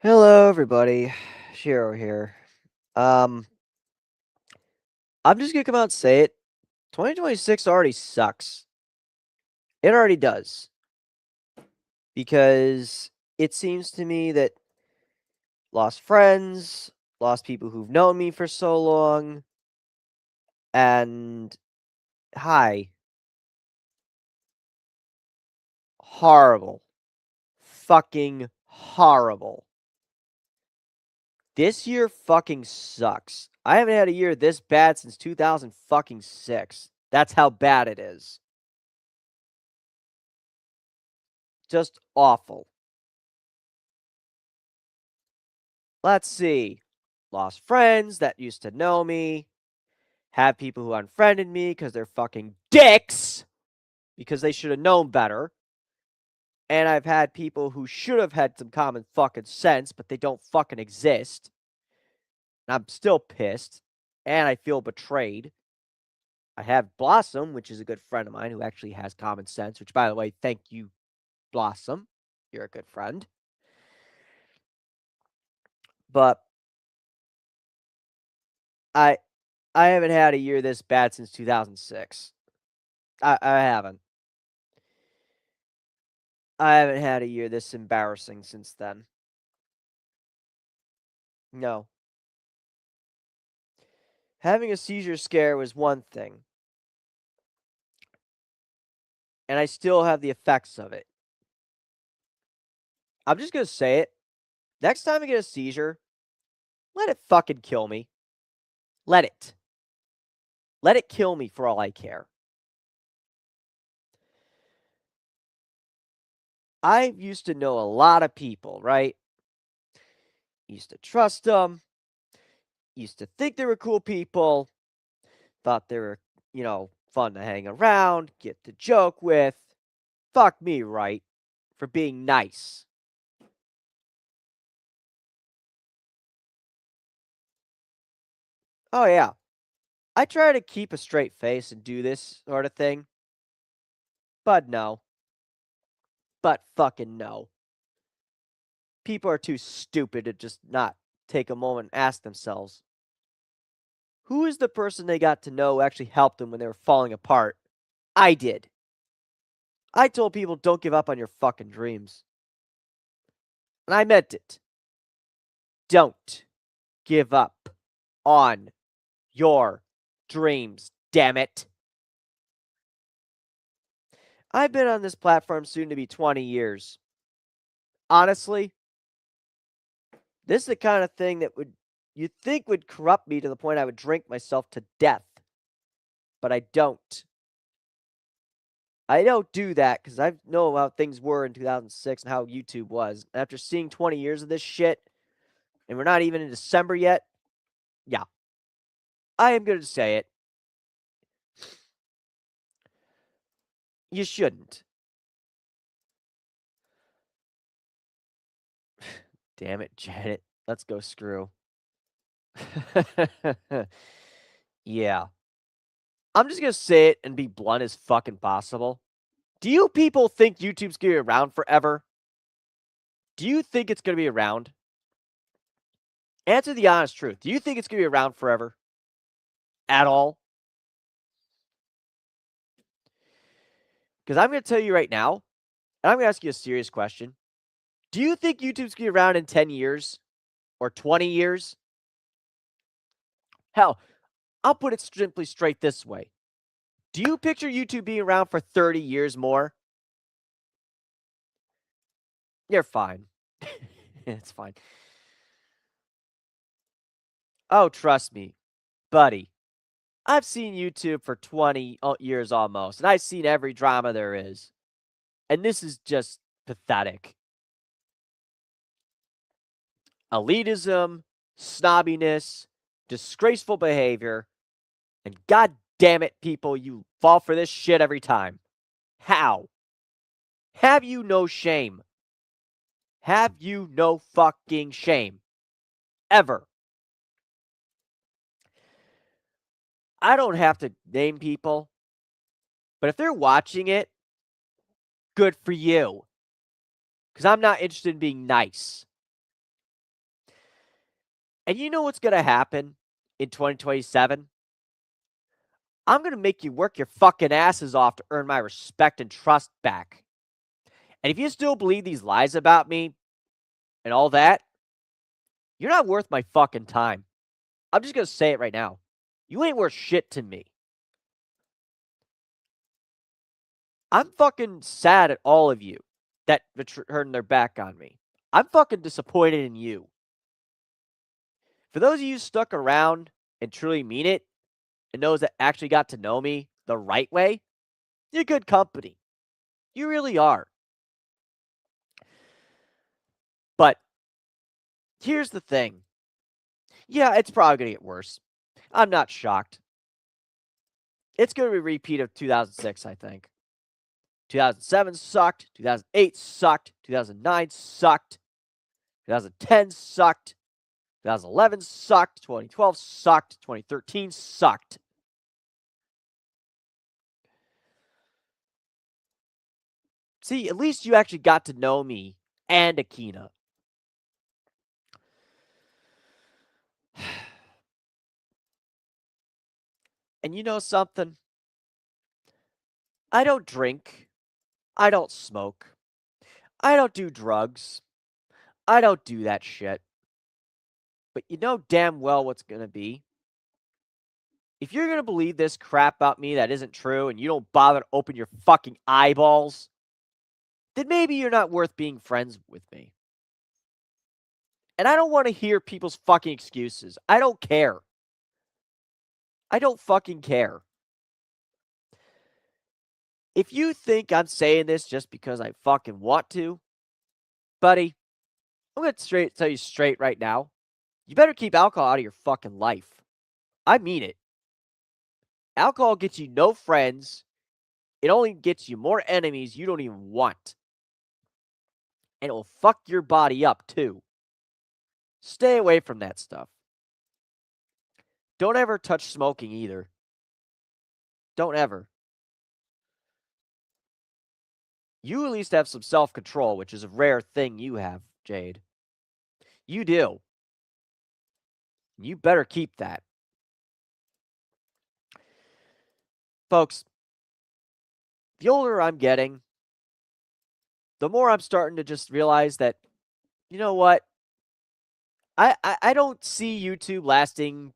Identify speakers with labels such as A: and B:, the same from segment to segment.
A: Hello, everybody. Shiro here. Um, I'm just gonna come out and say it. 2026 already sucks. It already does. Because it seems to me that lost friends, lost people who've known me for so long, and hi. Horrible. Fucking horrible. This year fucking sucks. I haven't had a year this bad since 2006. That's how bad it is. Just awful. Let's see. Lost friends that used to know me. Have people who unfriended me because they're fucking dicks. Because they should have known better. And I've had people who should have had some common fucking sense, but they don't fucking exist. And I'm still pissed. And I feel betrayed. I have Blossom, which is a good friend of mine who actually has common sense. Which, by the way, thank you, Blossom. You're a good friend. But I haven't had a year this bad since 2006. I haven't. I haven't had a year this embarrassing since then. No. Having a seizure scare was one thing. And I still have the effects of it. I'm just gonna say it. Next time I get a seizure, let it fucking kill me. Let it. Let it kill me for all I care. I used to know a lot of people, right? Used to trust them. Used to think they were cool people. Thought they were, fun to hang around, get to joke with. Fuck me, right? For being nice. Oh, yeah. I try to keep a straight face and do this sort of thing. But no. But fucking no. People are too stupid to just not take a moment and ask themselves, who is the person they got to know who actually helped them when they were falling apart? I did. I told people don't give up on your fucking dreams. And I meant it. Don't give up on your dreams, damn it. I've been on this platform soon to be 20 years. Honestly, this is the kind of thing that you'd think would corrupt me to the point I would drink myself to death. But I don't. I don't do that because I know how things were in 2006 and how YouTube was. After seeing 20 years of this shit, and we're not even in December yet, yeah. I am going to say it. You shouldn't. Damn it, Janet. Let's go screw. Yeah. I'm just going to say it and be blunt as fucking possible. Do you people think YouTube's going to be around forever? Do you think it's going to be around? Answer the honest truth. Do you think it's going to be around forever? At all? Because I'm going to tell you right now, and I'm going to ask you a serious question. Do you think YouTube's going to be around in 10 years? Or 20 years? Hell, I'll put it simply straight this way. Do you picture YouTube being around for 30 years more? You're fine. It's fine. Oh, trust me, buddy. I've seen YouTube for 20 years almost, and I've seen every drama there is. And this is just pathetic. Elitism, snobbiness, disgraceful behavior, and god damn it, people, you fall for this shit every time. How? Have you no shame? Have you no fucking shame? Ever. I don't have to name people, but if they're watching it, good for you. Because I'm not interested in being nice. And you know what's going to happen in 2027? I'm going to make you work your fucking asses off to earn my respect and trust back. And if you still believe these lies about me and all that, you're not worth my fucking time. I'm just going to say it right now. You ain't worth shit to me. I'm fucking sad at all of you that turned their back on me. I'm fucking disappointed in you. For those of you stuck around and truly mean it, and those that actually got to know me the right way, you're good company. You really are. But here's the thing. Yeah, it's probably going to get worse. I'm not shocked. It's going to be a repeat of 2006, I think. 2007 sucked. 2008 sucked. 2009 sucked. 2010 sucked. 2011 sucked. 2012 sucked. 2013 sucked. See, at least you actually got to know me and Akina. And you know something? I don't drink. I don't smoke. I don't do drugs. I don't do that shit. But you know damn well what's going to be. If you're going to believe this crap about me that isn't true and you don't bother to open your fucking eyeballs, then maybe you're not worth being friends with me. And I don't want to hear people's fucking excuses. I don't care. I don't fucking care. If you think I'm saying this just because I fucking want to, buddy, I'm going to tell you straight right now. You better keep alcohol out of your fucking life. I mean it. Alcohol gets you no friends. It only gets you more enemies you don't even want. And it will fuck your body up, too. Stay away from that stuff. Don't ever touch smoking either. Don't ever. You at least have some self-control, which is a rare thing you have, Jade. You do. You better keep that. Folks, the older I'm getting, the more I'm starting to just realize that, you know what? I don't see YouTube lasting,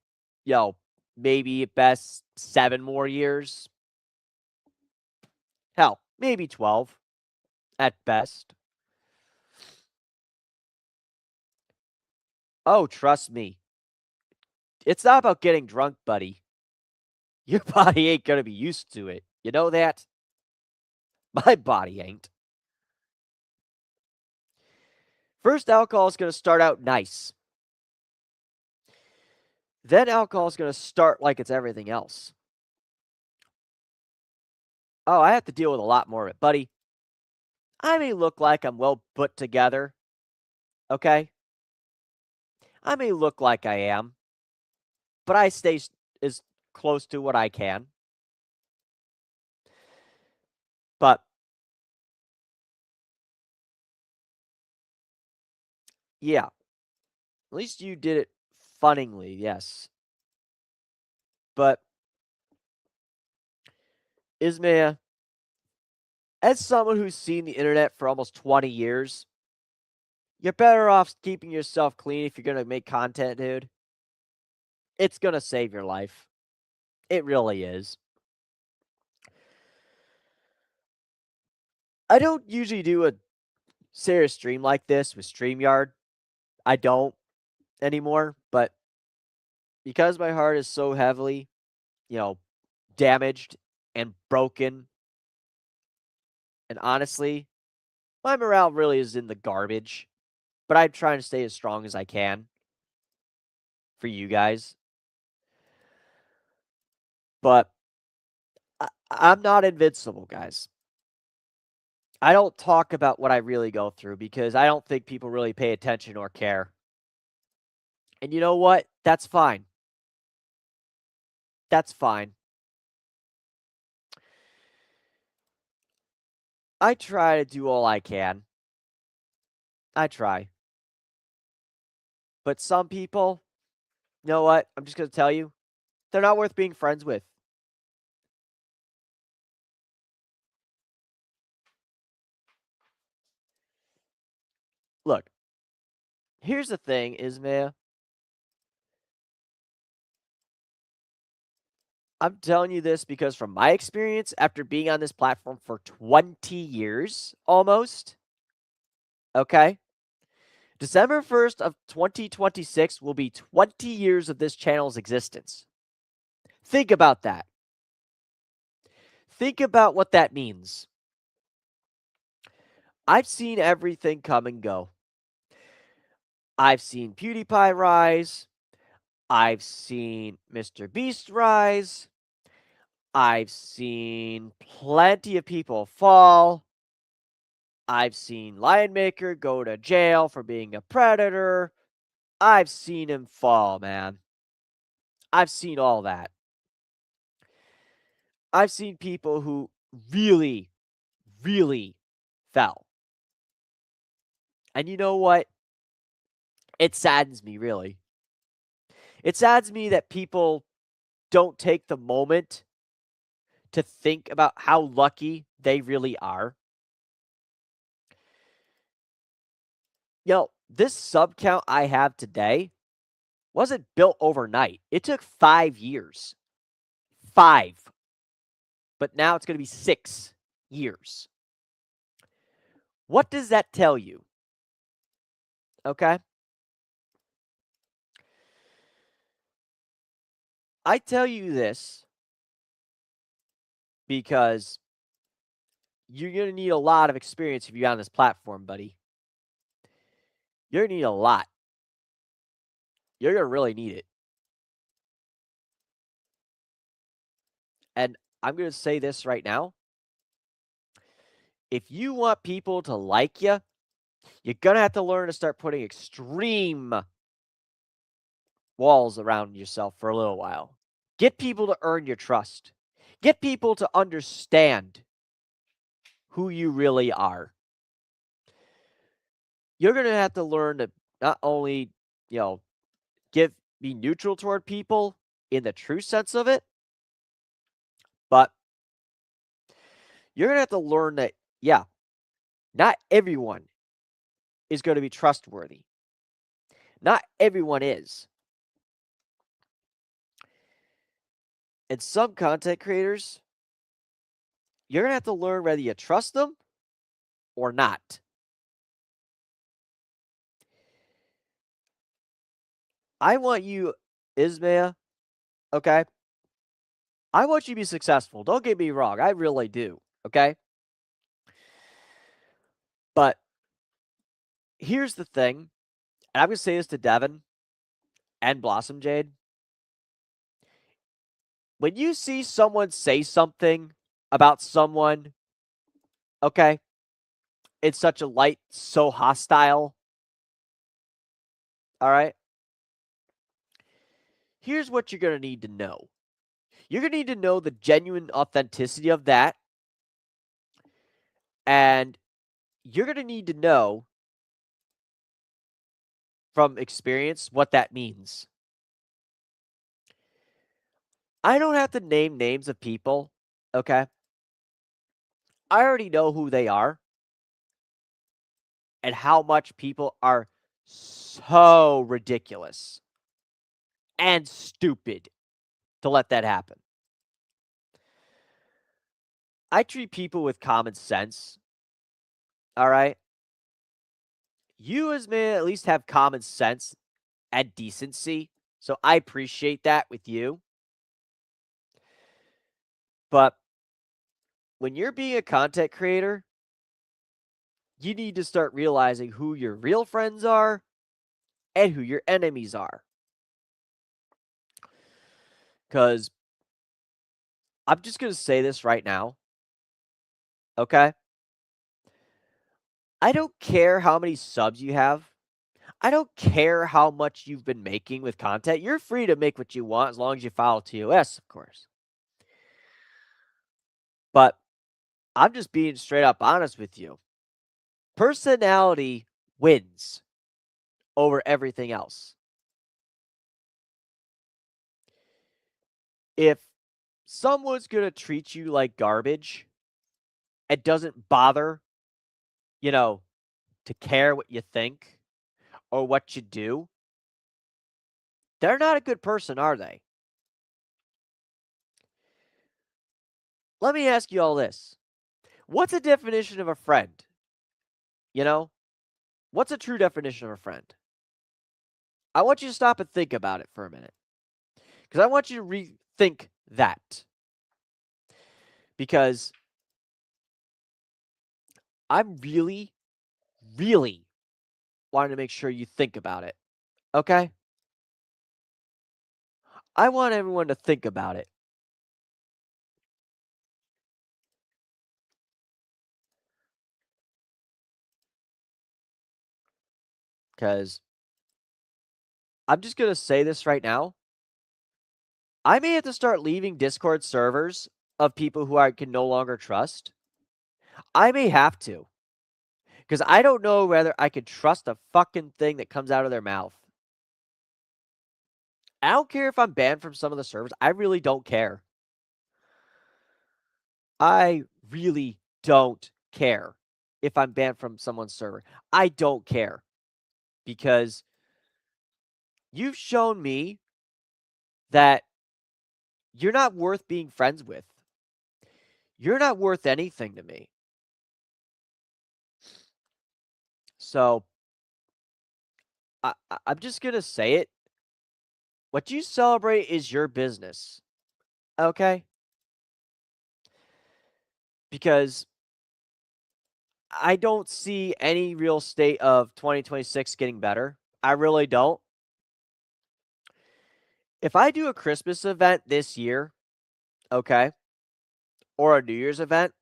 A: maybe at best 7 more years. Hell, maybe 12 at best. Oh, trust me. It's not about getting drunk, buddy. Your body ain't gonna be used to it. You know that? My body ain't. First, alcohol is gonna start out nice. Then alcohol is gonna start like it's everything else. Oh, I have to deal with a lot more of it, buddy. I may look like I'm well put together, okay? I may look like I am, but I stay as close to what I can. But yeah, at least you did it funningly, yes. But Ismaya, as someone who's seen the internet for almost 20 years, you're better off keeping yourself clean if you're going to make content, dude. It's going to save your life. It really is. I don't usually do a serious stream like this with StreamYard. I don't anymore, but because my heart is so heavily, damaged and broken, and honestly, my morale really is in the garbage, but I'm trying to stay as strong as I can for you guys. But I'm not invincible, guys. I don't talk about what I really go through because I don't think people really pay attention or care. And you know what? That's fine. That's fine. I try to do all I can. I try. But some people, You know what? I'm just going to tell you, they're not worth being friends with. Look, here's the thing, Ismail. I'm telling you this because from my experience, after being on this platform for 20 years almost, okay? December 1st of 2026 will be 20 years of this channel's existence. Think about that. Think about what that means. I've seen everything come and go. I've seen PewDiePie rise. I've seen Mr. Beast rise. I've seen plenty of people fall. I've seen Lionmaker go to jail for being a predator. I've seen him fall, man. I've seen all that. I've seen people who really, really fell. And you know what? It saddens me, really. It saddens me that people don't take the moment to think about how lucky they really are. This sub count I have today wasn't built overnight. It took 5 years. 5. But now it's going to be 6 years. What does that tell you? Okay? I tell you this because you're going to need a lot of experience if you're on this platform, buddy. You're going to need a lot. You're going to really need it. And I'm going to say this right now. If you want people to like you, you're going to have to learn to start putting extreme walls around yourself for a little while. Get people to earn your trust. Get people to understand who you really are. You're going to have to learn to not only, be neutral toward people in the true sense of it, but you're going to have to learn that, not everyone is going to be trustworthy. Not everyone is. And some content creators, you're going to have to learn whether you trust them or not. I want you, Ismail, okay? I want you to be successful. Don't get me wrong. I really do, okay? But here's the thing, and I'm going to say this to Devin and Blossom Jade. When you see someone say something about someone, okay, in such a light, so hostile, all right, here's what you're going to need to know. You're going to need to know the genuine authenticity of that, and you're going to need to know from experience what that means. I don't have to name names of people, okay? I already know who they are and how much people are so ridiculous and stupid to let that happen. I treat people with common sense, all right? You as man at least have common sense and decency, so I appreciate that with you. But when you're being a content creator, you need to start realizing who your real friends are and who your enemies are. Because I'm just going to say this right now, okay? I don't care how many subs you have. I don't care how much you've been making with content. You're free to make what you want as long as you follow TOS, of course. But I'm just being straight up honest with you. Personality wins over everything else. if someone's going to treat you like garbage and doesn't bother, to care what you think or what you do, they're not a good person, are they? Let me ask you all this. What's a definition of a friend? What's a true definition of a friend? I want you to stop and think about it for a minute. Because I want you to rethink that. Because I'm really, really wanting to make sure you think about it. Okay? I want everyone to think about it. Because I'm just going to say this right now. I may have to start leaving Discord servers of people who I can no longer trust. I may have to. Because I don't know whether I can trust a fucking thing that comes out of their mouth. I don't care if I'm banned from some of the servers. I really don't care. I really don't care if I'm banned from someone's server. I don't care. Because you've shown me that you're not worth being friends with. You're not worth anything to me. So, I'm just going to say it. What you celebrate is your business. Okay? Because I don't see any real state of 2026 getting better. I really don't. If I do a Christmas event this year, okay, or a New Year's event,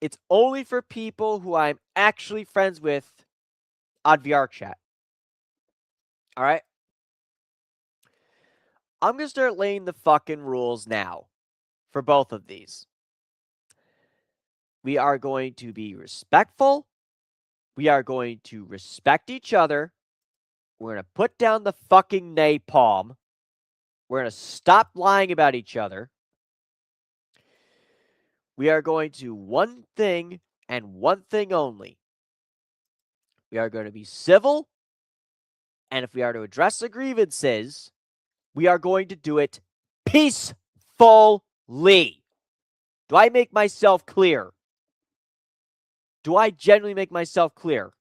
A: it's only for people who I'm actually friends with on VR chat. All right? I'm going to start laying the fucking rules now for both of these. We are going to be respectful. We are going to respect each other. We're going to put down the fucking napalm. We're going to stop lying about each other. We are going to one thing and one thing only. We are going to be civil. And if we are to address the grievances, we are going to do it peacefully. Do I make myself clear? Do I genuinely make myself clear?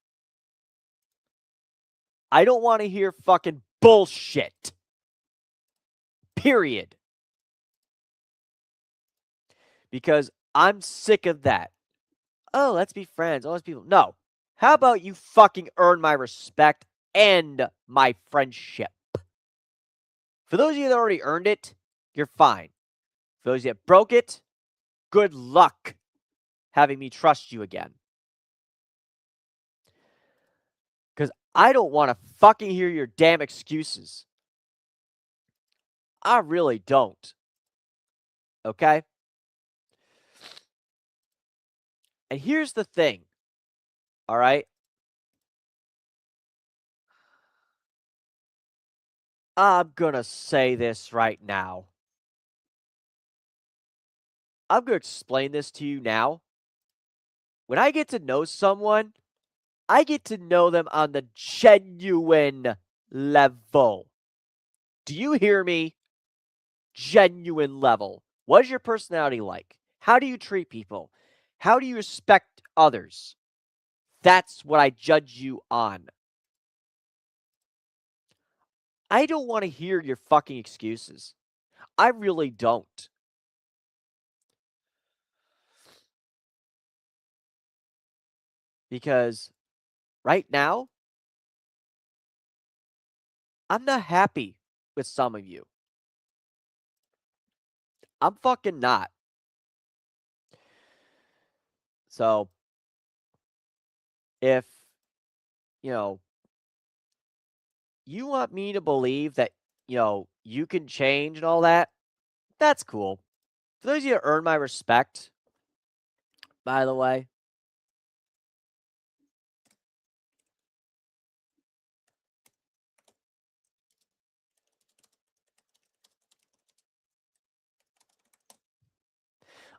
A: I don't want to hear fucking bullshit. Period. Because I'm sick of that. Oh, let's be friends. All those people. No. How about you fucking earn my respect and my friendship? For those of you that already earned it, you're fine. For those of you that broke it, good luck having me trust you again. Because I don't want to fucking hear your damn excuses. I really don't. Okay? And here's the thing. All right? I'm going to say this right now. I'm going to explain this to you now. When I get to know someone, I get to know them on the genuine level. Do you hear me? Genuine level. What is your personality like? How do you treat people? How do you respect others? That's what I judge you on. I don't want to hear your fucking excuses. I really don't. Because right now, I'm not happy with some of you. I'm fucking not. So, if, you want me to believe that, you can change and all that, that's cool. For those of you that earn my respect, by the way,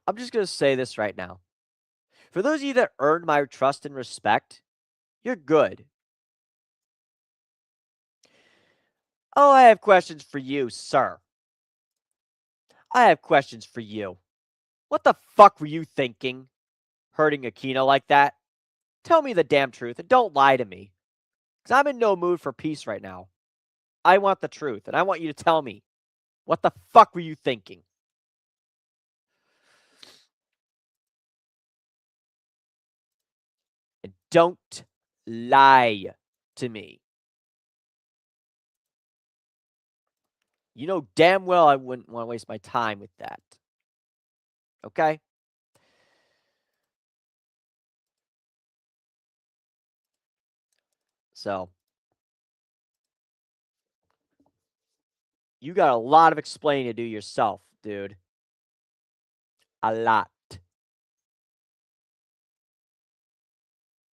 A: I'm just going to say this right now. For those of you that earned my trust and respect, you're good. Oh, I have questions for you, sir. I have questions for you. What the fuck were you thinking? Hurting Aquino like that? Tell me the damn truth and don't lie to me. Because I'm in no mood for peace right now. I want the truth and I want you to tell me. What the fuck were you thinking? And don't lie to me. You know damn well I wouldn't want to waste my time with that. Okay? So, you got a lot of explaining to do yourself, dude. A lot.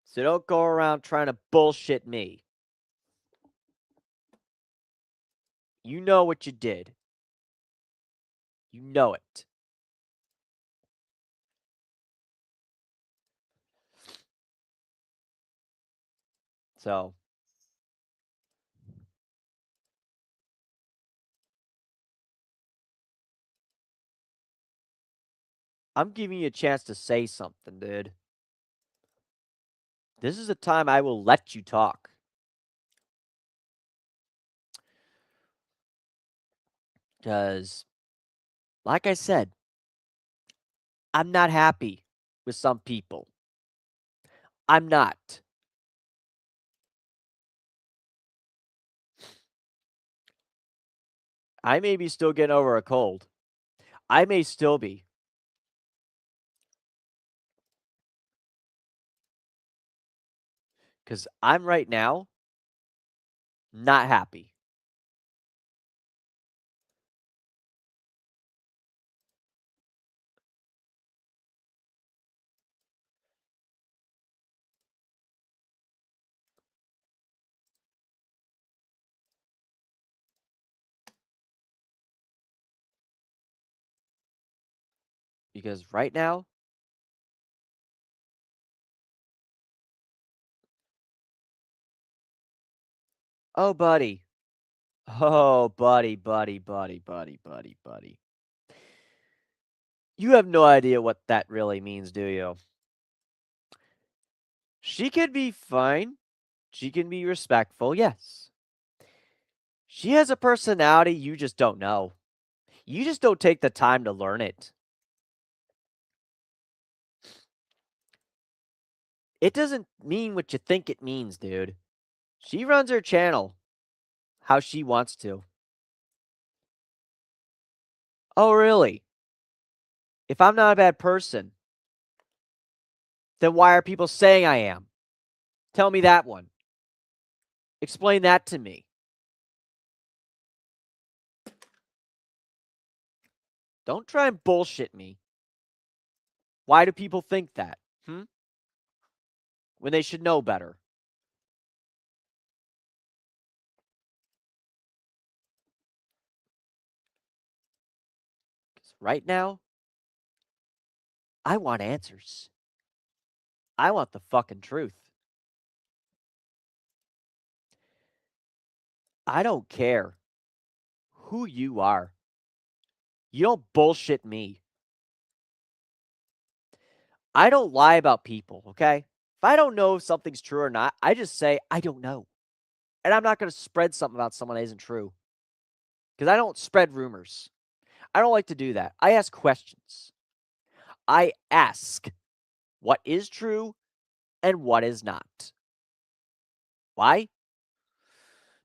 A: So don't go around trying to bullshit me. You know what you did. You know it. So, I'm giving you a chance to say something, dude. This is a time I will let you talk. Because, like I said, I'm not happy with some people. I'm not. I may be still getting over a cold. I may still be. Because I'm right now not happy. Because right now, oh, buddy. Oh, buddy. You have no idea what that really means, do you? She could be fine. She can be respectful, yes. She has a personality you just don't know. You just don't take the time to learn it. It doesn't mean what you think it means, dude. She runs her channel how she wants to. Oh, really? If I'm not a bad person, then why are people saying I am? Tell me that one. Explain that to me. Don't try and bullshit me. Why do people think that? When they should know better. Because right now, I want answers. I want the fucking truth. I don't care who you are. You don't bullshit me. I don't lie about people, okay? If I don't know if something's true or not, I just say, I don't know. And I'm not going to spread something about someone that isn't true. Because I don't spread rumors. I don't like to do that. I ask questions. I ask what is true and what is not. Why?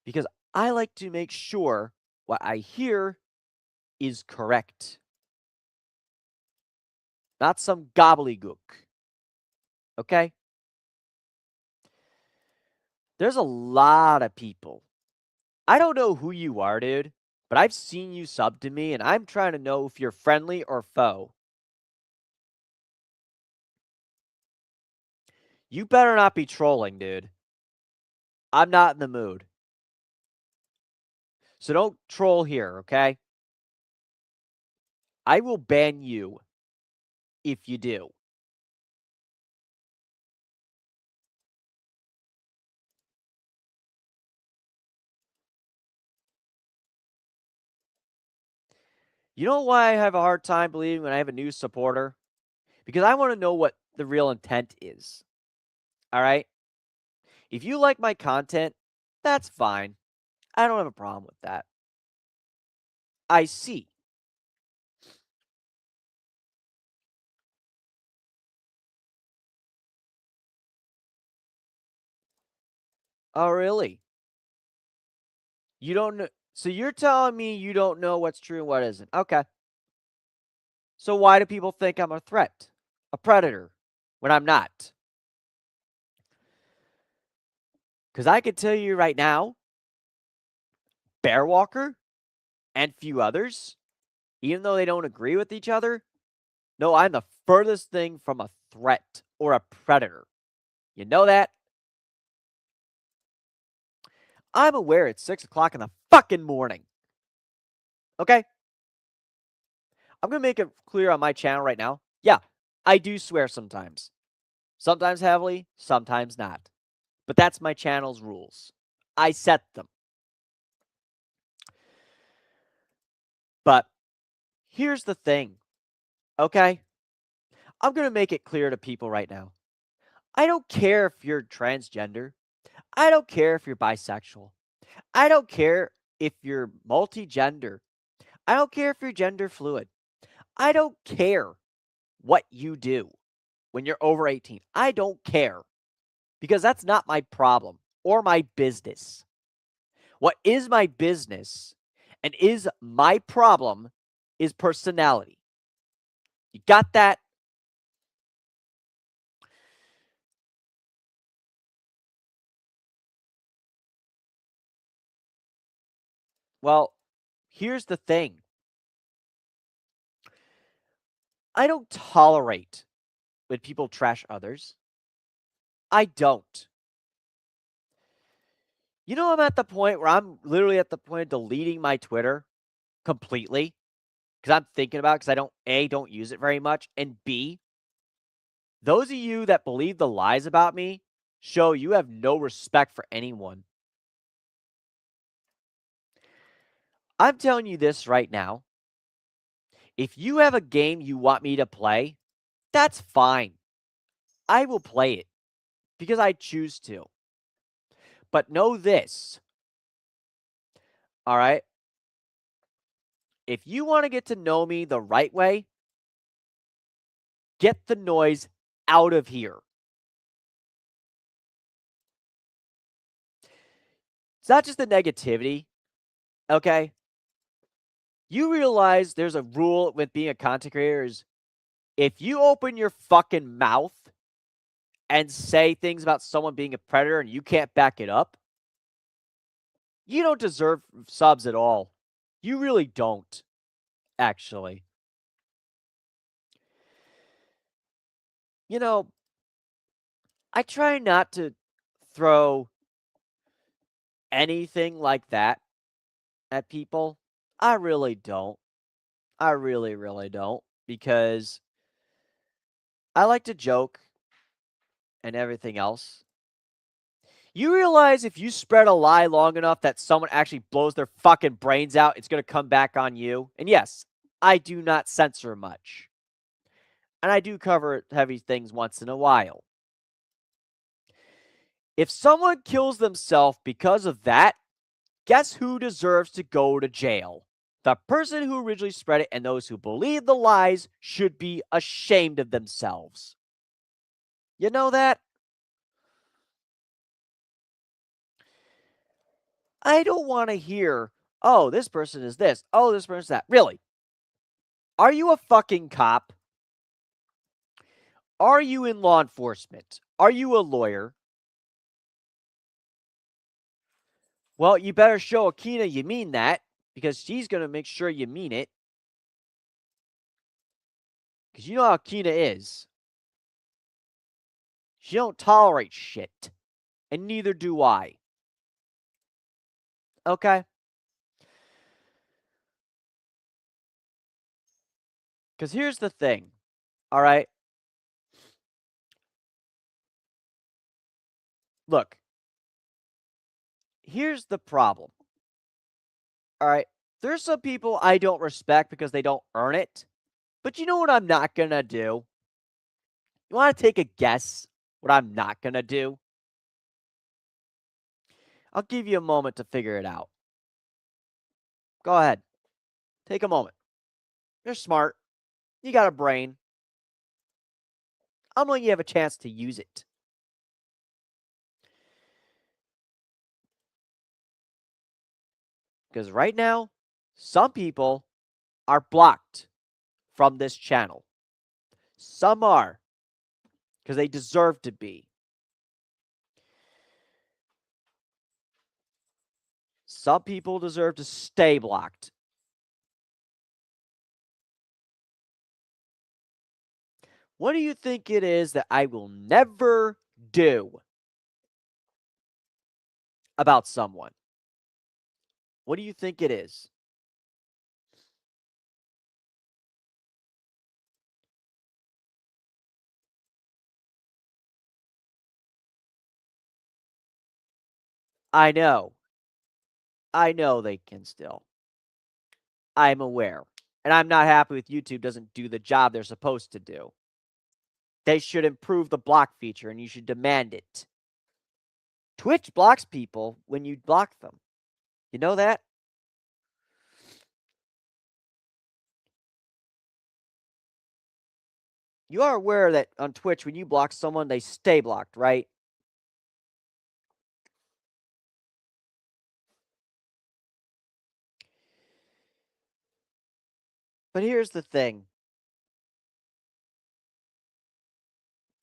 A: Because I like to make sure what I hear is correct. Not some gobbledygook. Okay? There's a lot of people. I don't know who you are, dude, but I've seen you sub to me, and I'm trying to know if you're friendly or foe. You better not be trolling, dude. I'm not in the mood. So don't troll here, okay? I will ban you. if you do. You know why I have a hard time believing when I have a new supporter? Because I want to know what the real intent is. All right? If you like my content, that's fine. I don't have a problem with that. I see. Oh, really? You don't know. So you're telling me you don't know what's true and what isn't. Okay. So why do people think I'm a threat, a predator, when I'm not? Because I can tell you right now, Bearwalker and few others, even though they don't agree with each other, no, I'm the furthest thing from a threat or a predator. You know that? I'm aware it's 6 o'clock in the fucking morning. Okay? I'm going to make it clear on my channel right now. Yeah, I do swear sometimes. Sometimes heavily, sometimes not. But that's my channel's rules. I set them. But here's the thing, okay? I'm going to make it clear to people right now. I don't care if you're transgender. I don't care if you're bisexual. I don't care if you're multigender. I don't care if you're gender fluid. I don't care what you do when you're over 18. I don't care because that's not my problem or my business. What is my business and is my problem is personality. You got that? Well, here's the thing. I don't tolerate when people trash others. I don't. You know, I'm at the point where I'm literally at the point of deleting my Twitter completely because I'm thinking about it because I don't, A, don't use it very much, and B, those of you that believe the lies about me show you have no respect for anyone. I'm telling you this right now. If you have a game you want me to play, that's fine. I will play it because I choose to. But know this, all right? If you want to get to know me the right way, get the noise out of here. It's not just the negativity, okay? You realize there's a rule with being a content creator is if you open your fucking mouth and say things about someone being a predator and you can't back it up, you don't deserve subs at all. You really don't, actually. You know, I try not to throw anything like that at people. I really don't. I really, really don't. Because I like to joke and everything else. You realize if you spread a lie long enough that someone actually blows their fucking brains out, it's going to come back on you? And yes, I do not censor much. And I do cover heavy things once in a while. If someone kills themselves because of that, guess who deserves to go to jail? The person who originally spread it, and those who believe the lies should be ashamed of themselves. You know that? I don't want to hear, oh, this person is this. Oh, this person is that. Really? Are you a fucking cop? Are you in law enforcement? Are you a lawyer? Well, you better show Akina you mean that, because she's going to make sure you mean it. Because you know how Akina is. She don't tolerate shit. And neither do I. Okay? Because here's the thing. All right? Look, here's the problem. All right? There's some people I don't respect because they don't earn it. But you know what I'm not going to do? You want to take a guess what I'm not going to do? I'll give you a moment to figure it out. Go ahead. Take a moment. You're smart. You got a brain. I'm letting you have a chance to use it. Because right now, some people are blocked from this channel. Some are. Because they deserve to be. Some people deserve to stay blocked. What do you think it is that I will never do about someone? What do you think it is? I know. I know they can still. I'm aware. And I'm not happy with YouTube doesn't do the job they're supposed to do. They should improve the block feature, and you should demand it. Twitch blocks people when you block them. You know that? You are aware that on Twitch, when you block someone, they stay blocked, right? But here's the thing.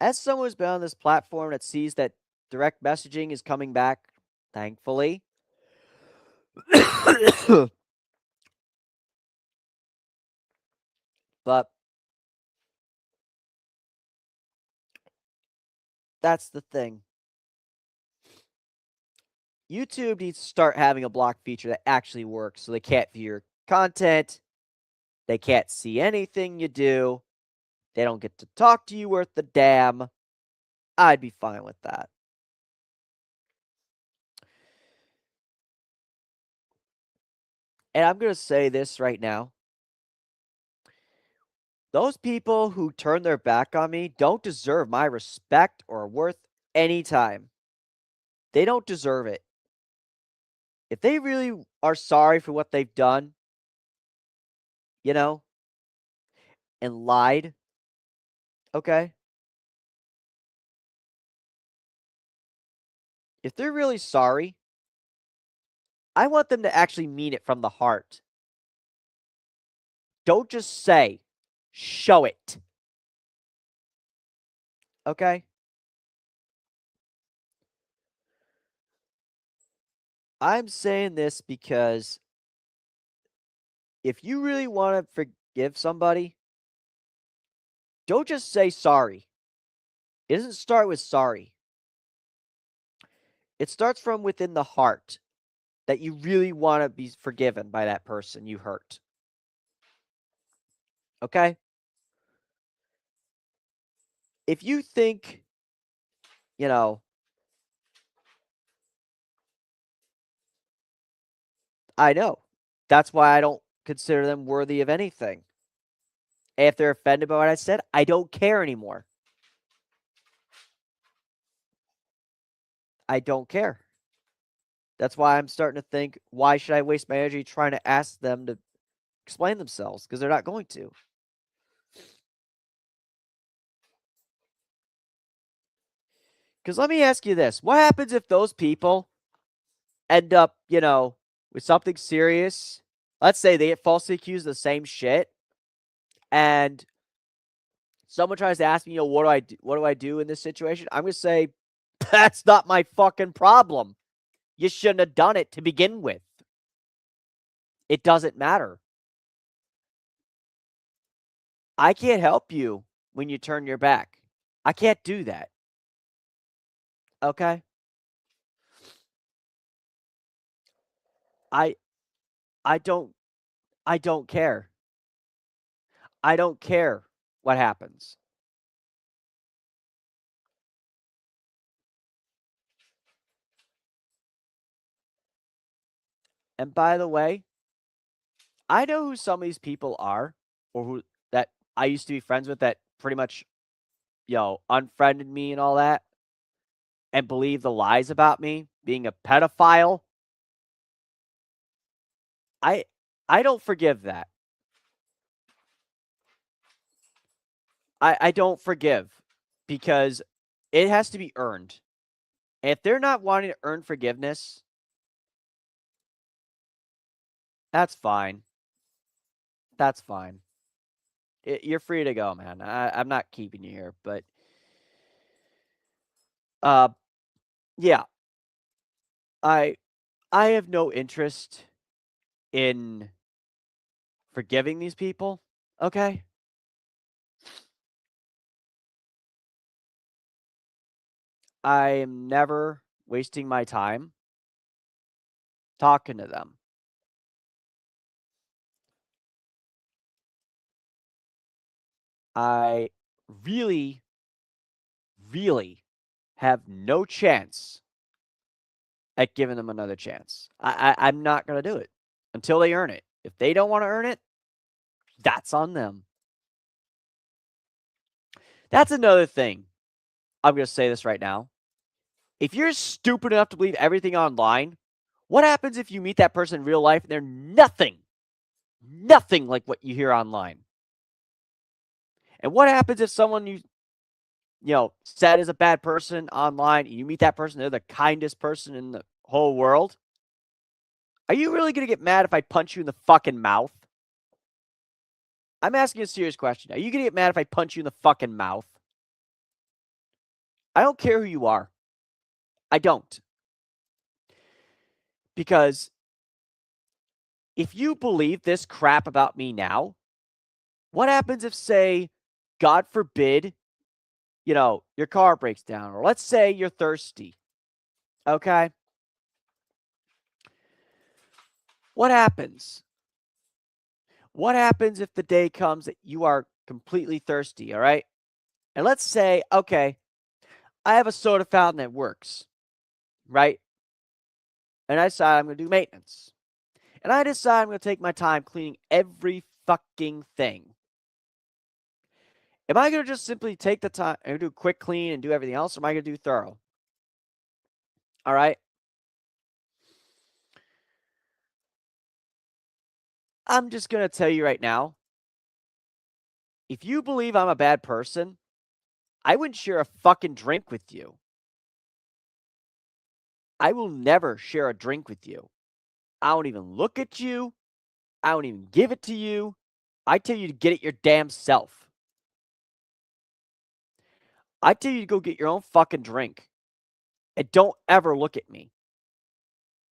A: As someone who's been on this platform that sees that direct messaging is coming back, thankfully, but that's the thing. YouTube needs to start having a block feature that actually works so they can't view your content. They can't see anything you do. They don't get to talk to you worth the damn. I'd be fine with that. And I'm going to say this right now. Those people who turn their back on me don't deserve my respect or worth any time. They don't deserve it. If they really are sorry for what they've done, you know, and lied, okay? If they're really sorry, I want them to actually mean it from the heart. Don't just say, show it. Okay? I'm saying this because if you really want to forgive somebody, don't just say sorry. It doesn't start with sorry. It starts from within the heart that you really want to be forgiven by that person you hurt. Okay? If you think, you know, I know. That's why I don't consider them worthy of anything. If they're offended by what I said, I don't care anymore. I don't care. That's why I'm starting to think, why should I waste my energy trying to ask them to explain themselves? Because they're not going to. Because let me ask you this. What happens if those people end up, with something serious? Let's say they get falsely accused of the same shit. And someone tries to ask me, what do I do in this situation? I'm going to say, that's not my fucking problem. You shouldn't have done it to begin with. It doesn't matter. I can't help you when you turn your back. I can't do that. Okay? I I don't care. I don't care what happens. And by the way, I know who some of these people are, or who that I used to be friends with that pretty much, unfriended me and all that, and believe the lies about me being a pedophile. I don't forgive that. I don't forgive because it has to be earned. And if they're not wanting to earn forgiveness, that's fine. That's fine. You're free to go, man. I'm not keeping you here, but yeah, I have no interest in forgiving these people. Okay, I am never wasting my time talking to them. I really, really have no chance at giving them another chance. I'm not going to do it until they earn it. If they don't want to earn it, that's on them. That's another thing. I'm going to say this right now. If you're stupid enough to believe everything online, what happens if you meet that person in real life and they're nothing like what you hear online? And what happens if someone you said is a bad person online, and you meet that person, they're the kindest person in the whole world? Are you really going to get mad if I punch you in the fucking mouth? I'm asking a serious question. Are you going to get mad if I punch you in the fucking mouth? I don't care who you are. I don't. Because if you believe this crap about me now, what happens if, say, God forbid, your car breaks down, or let's say you're thirsty, okay? What happens? What happens if the day comes that you are completely thirsty, all right? And let's say, okay, I have a soda fountain that works, right? And I decide I'm going to do maintenance. And I decide I'm going to take my time cleaning every fucking thing. Am I going to just simply take the time and do a quick clean and do everything else, or am I going to do thorough? All right? I'm just going to tell you right now, if you believe I'm a bad person, I wouldn't share a fucking drink with you. I will never share a drink with you. I don't even look at you. I don't even give it to you. I tell you to get it your damn self. I tell you to go get your own fucking drink. And don't ever look at me.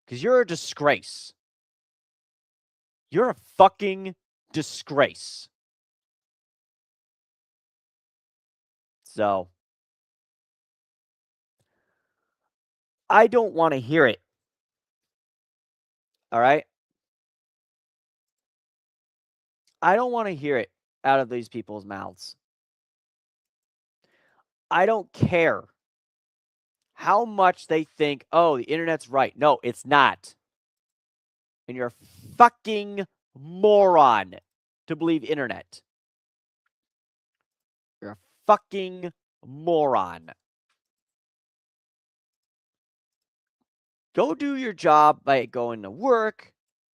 A: Because you're a disgrace. You're a fucking disgrace. So, I don't want to hear it. All right? I don't want to hear it out of these people's mouths. I don't care how much they think, oh, the internet's right. No, it's not. And you're a fucking moron to believe internet. You're a fucking moron. Go do your job by going to work,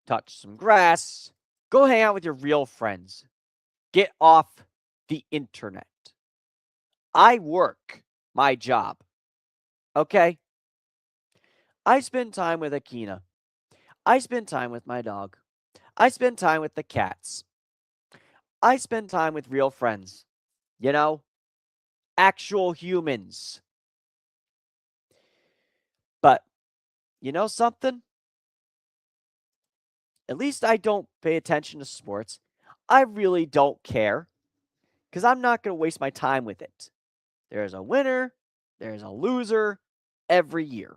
A: touch some grass, go hang out with your real friends. Get off the internet. I work my job. Okay? I spend time with Akina. I spend time with my dog. I spend time with the cats. I spend time with real friends. Actual humans. But you know something? At least I don't pay attention to sports. I really don't care because I'm not going to waste my time with it. There's a winner, there's a loser every year.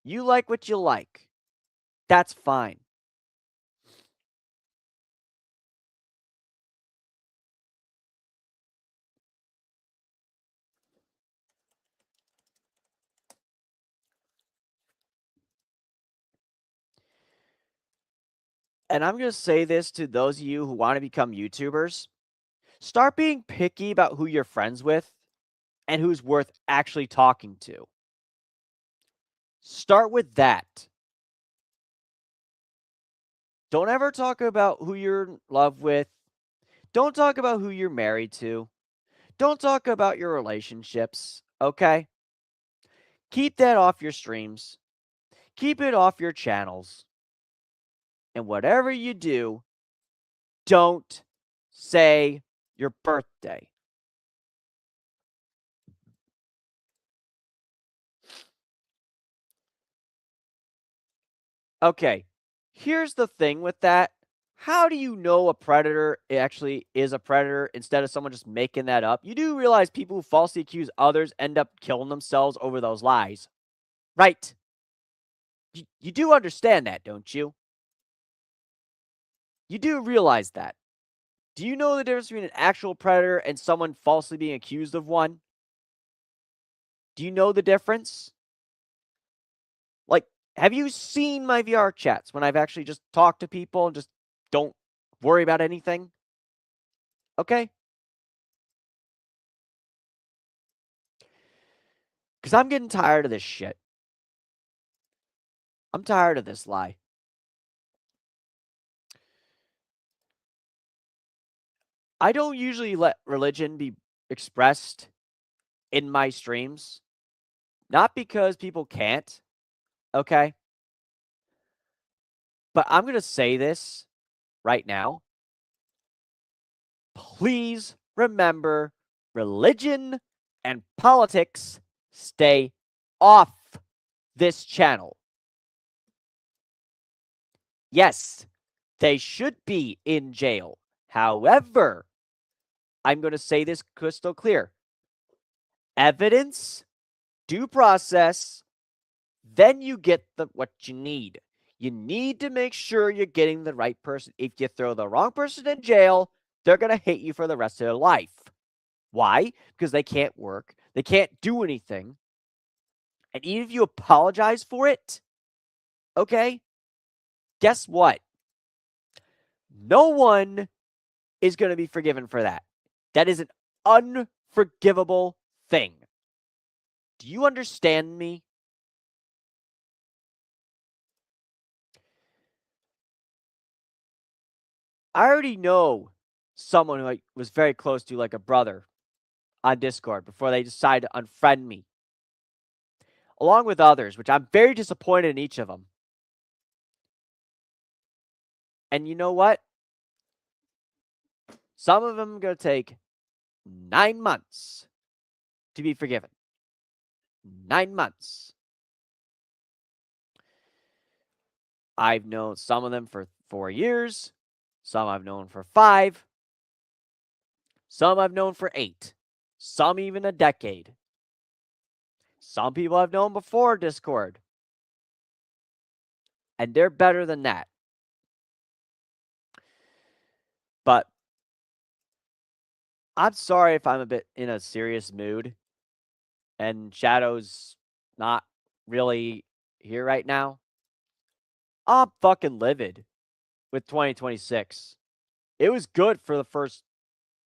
A: You like what you like. That's fine. And I'm going to say this to those of you who want to become YouTubers. Start being picky about who you're friends with and who's worth actually talking to. Start with that. Don't ever talk about who you're in love with. Don't talk about who you're married to. Don't talk about your relationships, okay? Keep that off your streams. Keep it off your channels. And whatever you do, don't say your birthday. Okay, here's the thing with that. How do you know a predator actually is a predator instead of someone just making that up? You do realize people who falsely accuse others end up killing themselves over those lies, right? You do understand that, don't you? You do realize that. Do you know the difference between an actual predator and someone falsely being accused of one? Do you know the difference? Like, have you seen my VR chats when I've actually just talked to people and just don't worry about anything? Okay? Because I'm getting tired of this shit. I'm tired of this lie. I don't usually let religion be expressed in my streams. Not because people can't, okay? But I'm going to say this right now. Please remember, religion and politics stay off this channel. Yes, they should be in jail. However, I'm going to say this crystal clear. Evidence, due process, then you get what you need. You need to make sure you're getting the right person. If you throw the wrong person in jail, they're going to hate you for the rest of their life. Why? Because they can't work. They can't do anything. And even if you apologize for it, okay, guess what? No one is going to be forgiven for that. That is an unforgivable thing. Do you understand me? I already know someone who I was very close to, like a brother, on Discord before they decided to unfriend me, along with others, which I'm very disappointed in each of them. And you know what? Some of them are going to take 9 months to be forgiven. 9 months. I've known some of them for 4 years. Some I've known for 5. Some I've known for 8. Some even a decade. Some people I've known before Discord. And they're better than that. But I'm sorry if I'm a bit in a serious mood and Shadow's not really here right now. I'm fucking livid with 2026. It was good for the first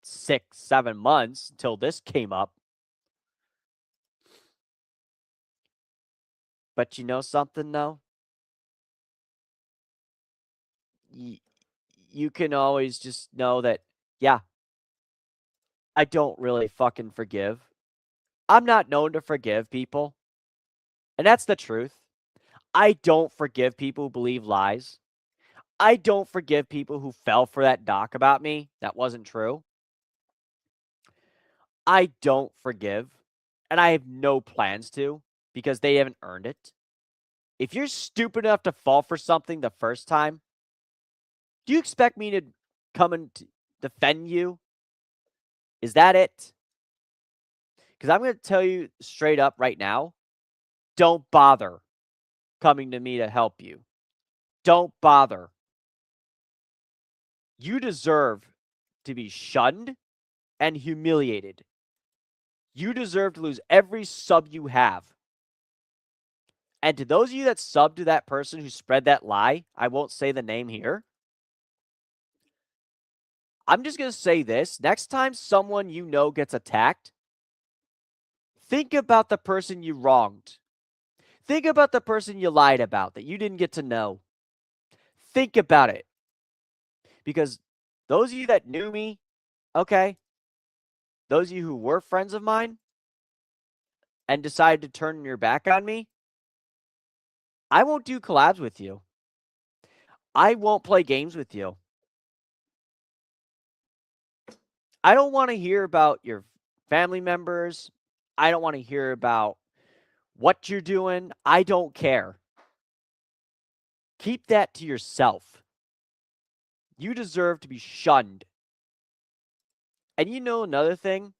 A: 6, 7 months until this came up. But you know something, though? You can always just know that, yeah, I don't really fucking forgive. I'm not known to forgive people. And that's the truth. I don't forgive people who believe lies. I don't forgive people who fell for that doc about me that wasn't true. I don't forgive. And I have no plans to because they haven't earned it. If you're stupid enough to fall for something the first time, do you expect me to come and defend you? Is that it? Because I'm going to tell you straight up right now, don't bother coming to me to help you. Don't bother. You deserve to be shunned and humiliated. You deserve to lose every sub you have. And to those of you that subbed to that person who spread that lie, I won't say the name here, I'm just going to say this. Next time someone you know gets attacked, think about the person you wronged. Think about the person you lied about that you didn't get to know. Think about it. Because those of you that knew me, okay, those of you who were friends of mine and decided to turn your back on me, I won't do collabs with you. I won't play games with you. I don't want to hear about your family members. I don't want to hear about what you're doing. I don't care. Keep that to yourself. You deserve to be shunned. And you know another thing?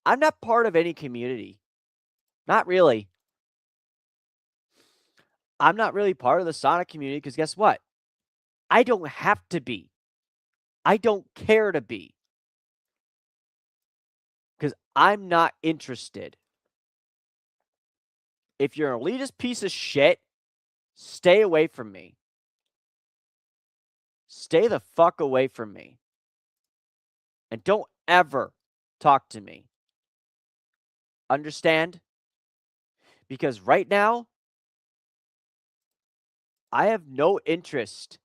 A: I'm not part of any community. Not really. I'm not really part of the Sonic community because guess what? I don't have to be. I don't care to be. Because I'm not interested. If you're an elitist piece of shit, stay away from me. Stay the fuck away from me. And don't ever talk to me. Understand? Because right now, I have no interest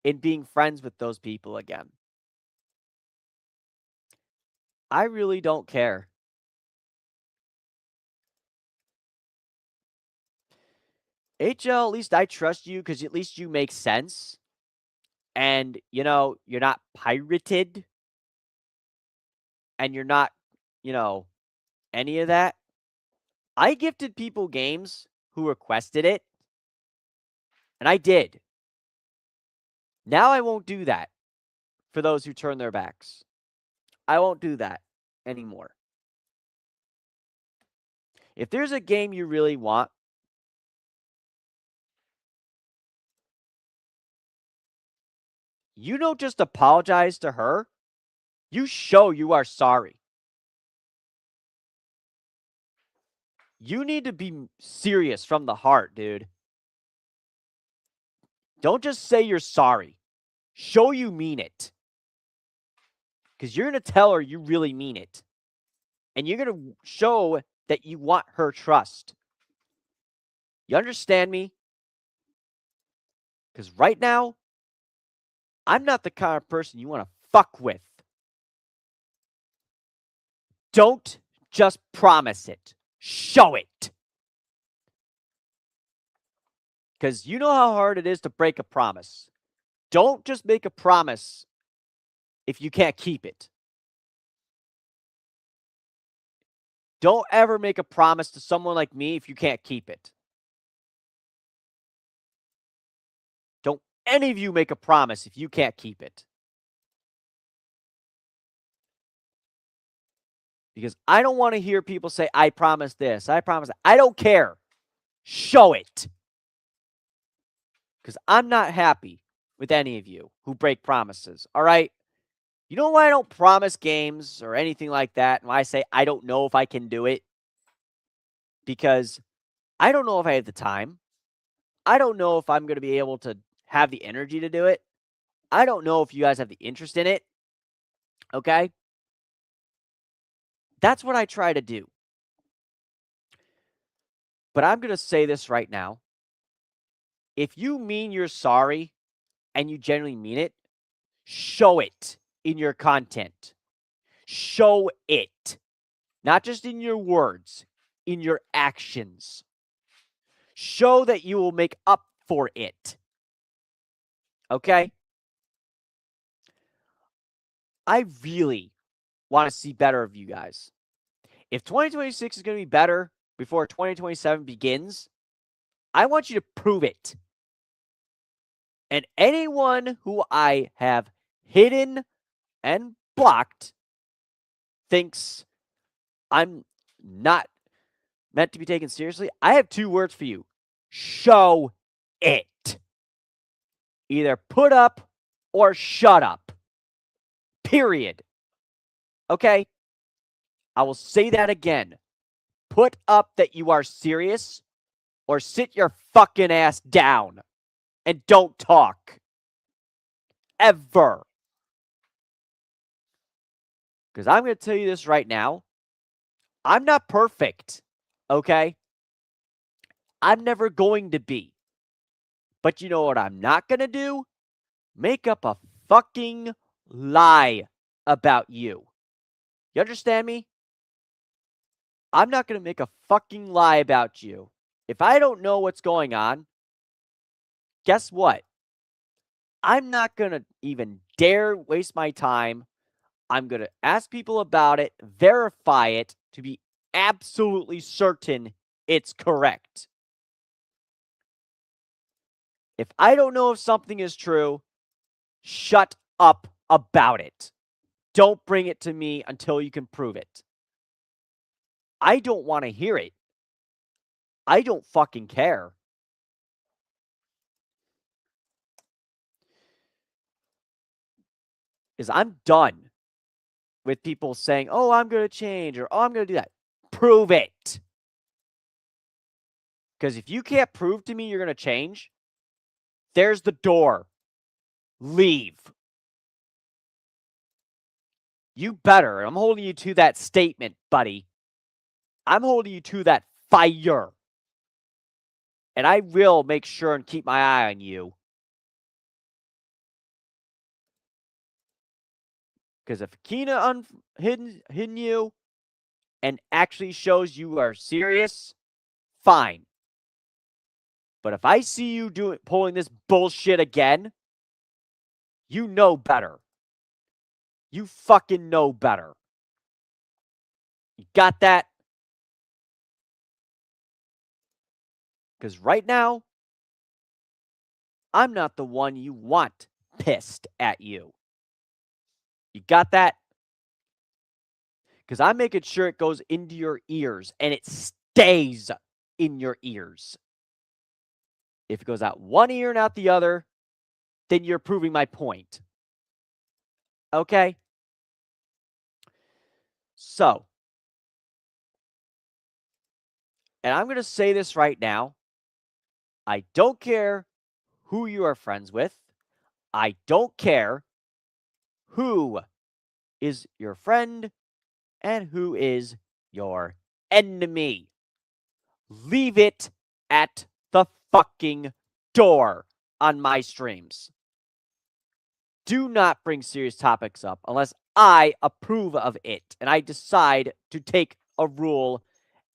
A: in being friends with those people again. I really don't care. HL, at least I trust you because at least you make sense. And, you know, you're not pirated. And you're not, you know, any of that. I gifted people games who requested it. And I did. Now I won't do that for those who turn their backs. I won't do that anymore. If there's a game you really want, you don't just apologize to her. You show you are sorry. You need to be serious from the heart, dude. Don't just say you're sorry. Show you mean it. Because you're going to tell her you really mean it. And you're going to show that you want her trust. You understand me? Because right now, I'm not the kind of person you want to fuck with. Don't just promise it. Show it. Because you know how hard it is to break a promise. Don't just make a promise if you can't keep it. Don't ever make a promise to someone like me if you can't keep it. Don't any of you make a promise if you can't keep it. Because I don't want to hear people say, I promise this, I promise that. I don't care. Show it. Because I'm not happy with any of you who break promises, all right? You know why I don't promise games or anything like that? And why I say I don't know if I can do it? Because I don't know if I have the time. I don't know if I'm going to be able to have the energy to do it. I don't know if you guys have the interest in it. Okay? That's what I try to do. But I'm going to say this right now. If you mean you're sorry and you genuinely mean it, show it in your content. Show it. Not just in your words, in your actions. Show that you will make up for it. Okay? I really want to see better of you guys. If 2026 is going to be better before 2027 begins, I want you to prove it. And anyone who I have hidden and blocked thinks I'm not meant to be taken seriously, I have two words for you. Show it. Either put up or shut up. Period. Okay? I will say that again. Put up that you are serious or sit your fucking ass down and don't talk. Ever. Because I'm going to tell you this right now. I'm not perfect, okay? I'm never going to be. But you know what I'm not going to do? Make up a fucking lie about you. You understand me? I'm not going to make a fucking lie about you. If I don't know what's going on, guess what? I'm not going to even dare waste my time. I'm going to ask people about it, verify it to be absolutely certain it's correct. If I don't know if something is true, shut up about it. Don't bring it to me until you can prove it. I don't want to hear it. I don't fucking care. Because I'm done with people saying, oh, I'm going to change or oh, I'm going to do that. Prove it. Because if you can't prove to me you're going to change, there's the door. Leave. You better. I'm holding you to that statement, buddy. I'm holding you to that fire. And I will make sure and keep my eye on you. Because if Akina hidden you and actually shows you are serious, fine. But if I see you pulling this bullshit again, you know better. You fucking know better. You got that? Because right now, I'm not the one you want pissed at you. You got that? Because I'm making sure it goes into your ears and it stays in your ears. If it goes out one ear and out the other, then you're proving my point. Okay? So, and I'm going to say this right now. I don't care who you are friends with. I don't care who is your friend and who is your enemy. Leave it at the fucking door on my streams. Do not bring serious topics up unless I approve of it and I decide to take a rule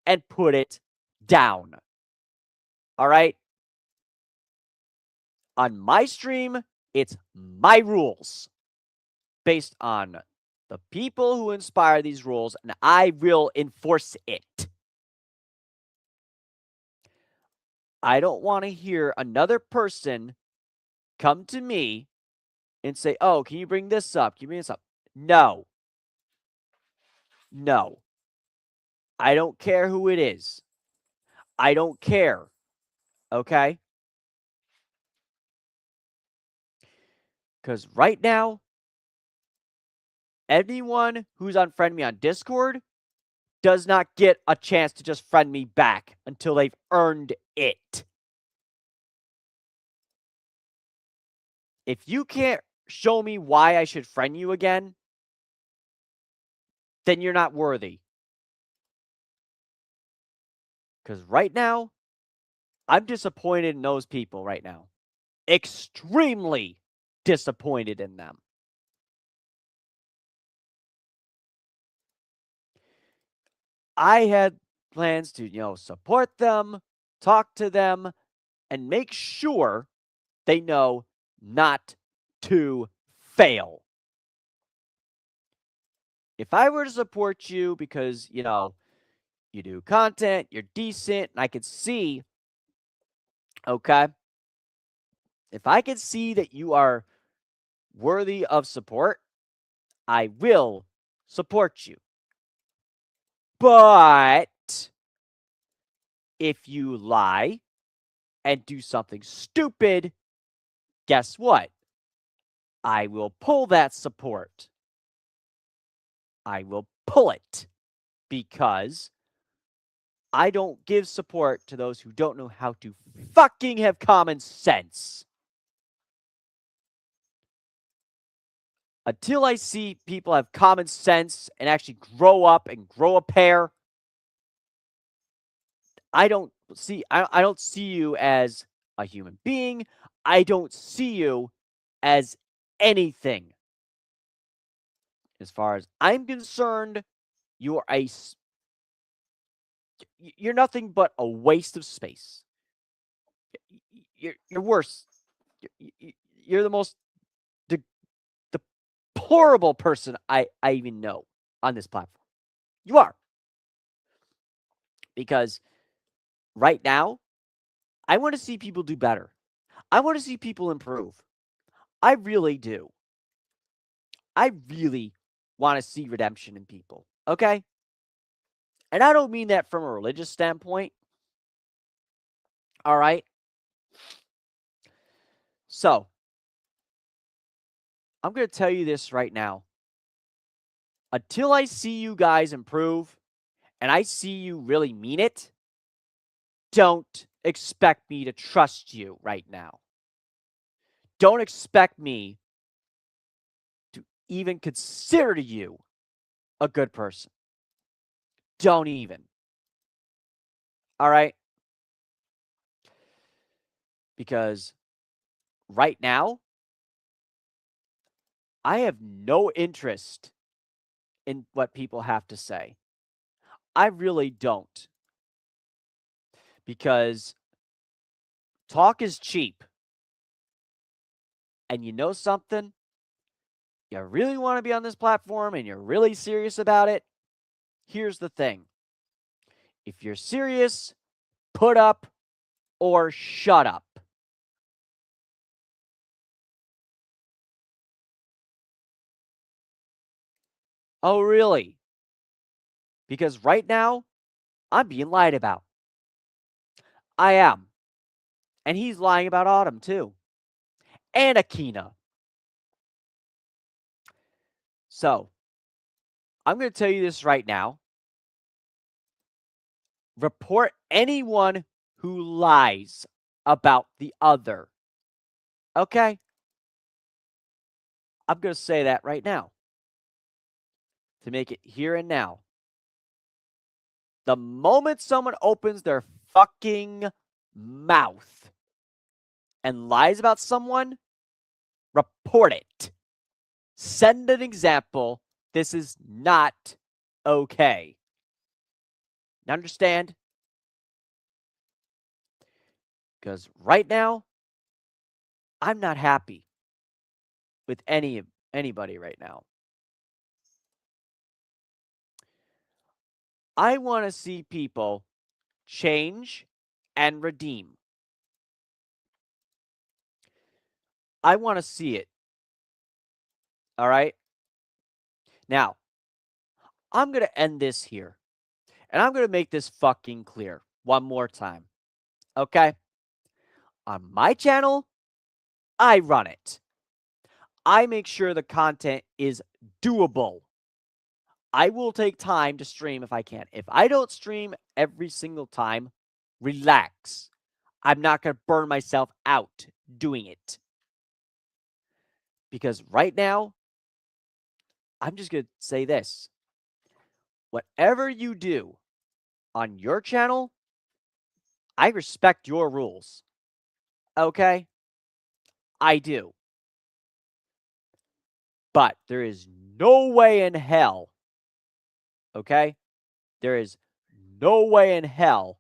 A: and put it down. All right? On my stream, it's my rules based on the people who inspire these rules, and I will enforce it. I don't want to hear another person come to me and say, oh, can you bring this up? Can you bring this up? No. No. I don't care who it is. I don't care. Okay? Because right now, anyone who's unfriended me on Discord does not get a chance to just friend me back until they've earned it. If you can't show me why I should friend you again, then you're not worthy. Because right now, I'm disappointed in those people right now. Extremely disappointed in them. I had plans to, support them, talk to them, and make sure they know not to fail. If I were to support you because, you do content, you're decent, and I could see, okay, if I could see that you are worthy of support, I will support you. But if you lie and do something stupid, guess what? I will pull that support. I will pull it because I don't give support to those who don't know how to fucking have common sense. Until I see people have common sense and actually grow up and grow a pair, I don't see you as a human being. I don't see you as anything. As far as I'm concerned, you're you're nothing but a waste of space. You're worse. You're the most deplorable person I even know on this platform. You are. Because right now, I want to see people do better. I want to see people improve. I really do. I really want to see redemption in people. Okay? And I don't mean that from a religious standpoint. All right? So, I'm going to tell you this right now. Until I see you guys improve and I see you really mean it, don't expect me to trust you right now. Don't expect me to even consider you a good person. Don't even. All right? Because right now, I have no interest in what people have to say. I really don't. Because talk is cheap. And you know something? You really want to be on this platform and you're really serious about it? Here's the thing. If you're serious, put up or shut up. Oh, really? Because right now, I'm being lied about. I am. And he's lying about Autumn, too. And Akina. So, I'm going to tell you this right now. Report anyone who lies about the other. Okay? I'm going to say that right now. To make it here and now. The moment someone opens their fucking mouth and lies about someone, report it. Send an example. This is not okay. Understand? Because right now, I'm not happy with anybody right now. I want to see people change and redeem. I want to see it. All right? Now, I'm going to end this here. And I'm going to make this fucking clear one more time. Okay? On my channel, I run it. I make sure the content is doable. I will take time to stream if I can. If I don't stream every single time, relax. I'm not going to burn myself out doing it. Because right now, I'm just going to say this. Whatever you do on your channel, I respect your rules. Okay? I do. But there is no way in hell, okay? There is no way in hell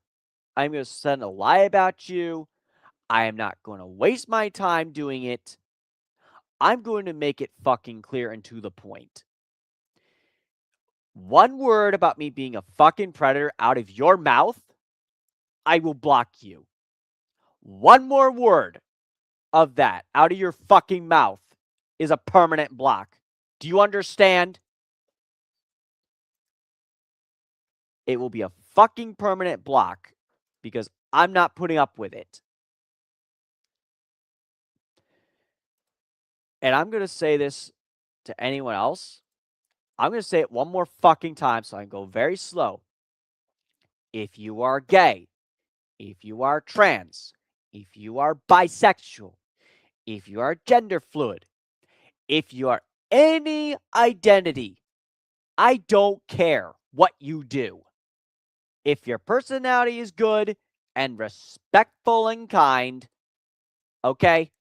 A: I'm going to send a lie about you. I am not going to waste my time doing it. I'm going to make it fucking clear and to the point. One word about me being a fucking predator out of your mouth, I will block you. One more word of that out of your fucking mouth is a permanent block. Do you understand? It will be a fucking permanent block because I'm not putting up with it. And I'm going to say this to anyone else. I'm going to say it one more fucking time so I can go very slow. If you are gay, if you are trans, if you are bisexual, if you are gender fluid, if you are any identity. I don't care what you do. If your personality is good and respectful and kind, okay?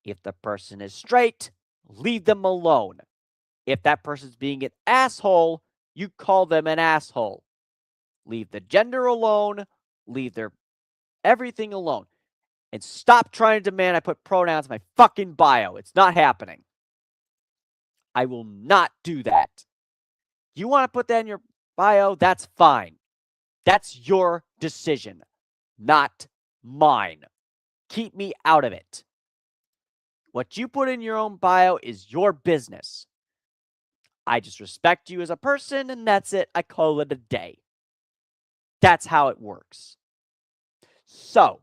A: If the person is straight, leave them alone. If that person's being an asshole, you call them an asshole. Leave the gender alone. Leave their everything alone. And stop trying to demand I put pronouns in my fucking bio. It's not happening. I will not do that. You want to put that in your bio? That's fine. That's your decision, not mine. Keep me out of it. What you put in your own bio is your business. I just respect you as a person, and that's it. I call it a day. That's how it works. So,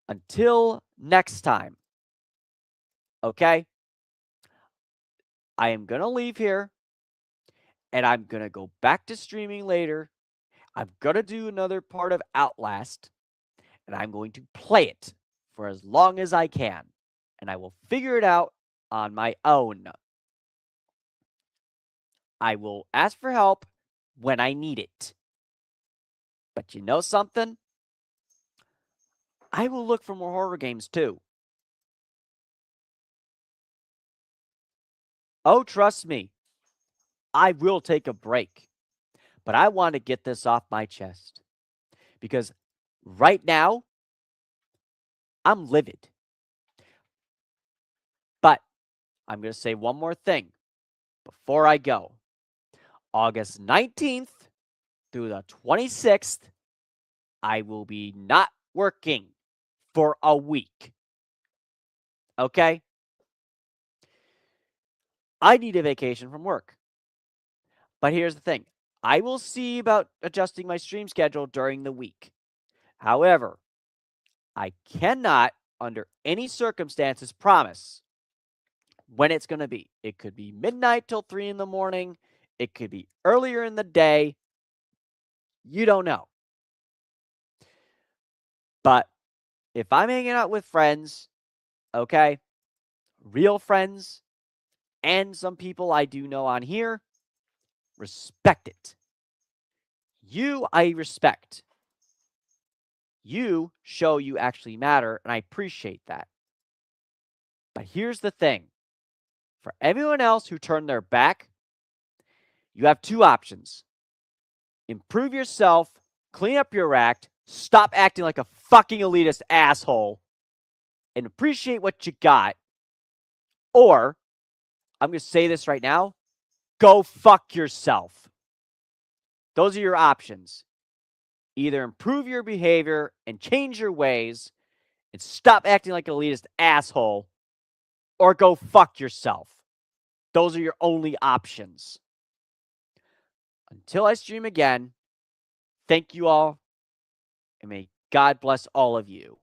A: until next time, okay? I am going to leave here, and I'm going to go back to streaming later. I'm going to do another part of Outlast, and I'm going to play it for as long as I can, and I will figure it out on my own. I will ask for help when I need it. But you know something? I will look for more horror games too. Oh, trust me, I will take a break. But I want to get this off my chest. Because right now, I'm livid. But I'm going to say one more thing before I go. August 19th through the 26th, I will be not working for a week. Okay? I need a vacation from work. But here's the thing. I will see about adjusting my stream schedule during the week. However, I cannot, under any circumstances, promise when it's going to be. It could be midnight till 3 in the morning. It could be earlier in the day. You don't know. But if I'm hanging out with friends, okay, real friends, and some people I do know on here, respect it. You, I respect. You show you actually matter, and I appreciate that. But here's the thing. For everyone else who turned their back, you have two options. Improve yourself, clean up your act, stop acting like a fucking elitist asshole, and appreciate what you got. Or, I'm going to say this right now, go fuck yourself. Those are your options. Either improve your behavior and change your ways and stop acting like an elitist asshole, or go fuck yourself. Those are your only options. Until I stream again, thank you all, and may God bless all of you.